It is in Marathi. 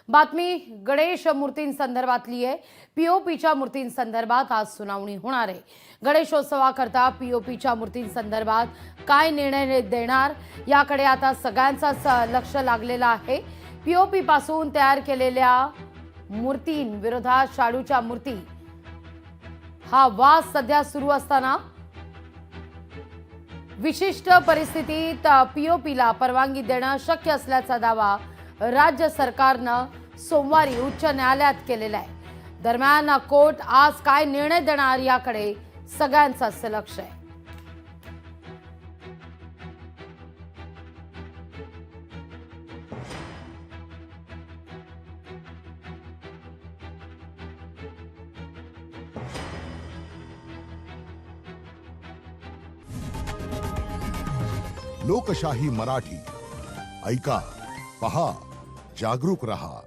बातमी गणेश मूर्तींसंदर्भातली आहे। पीओपीच्या मूर्तींसंदर्भात आज सुनावणी होणार आहे। गणेशोत्सवाकरता पीओपीच्या मूर्तींसंदर्भात काय निर्णय देणार याकडे आता सगळ्यांचाच लक्ष लागलेलं आहे। पीओपी पासून तयार केलेल्या मूर्तींविरोधात शाडूच्या मूर्ती हा वाद सध्या सुरू असताना विशिष्ट परिस्थितीत पीओपीला परवानगी देणं शक्य असल्याचा दावा राज्य सरकारनं सोमवारी उच्च न्यायालयात केलेला आहे। दरम्यान कोर्ट आज काय निर्णय देणार याकडे सगळ्यांचंच लक्ष आहे। लोकशाही मराठी ऐका, पहा, जागरूक रहा।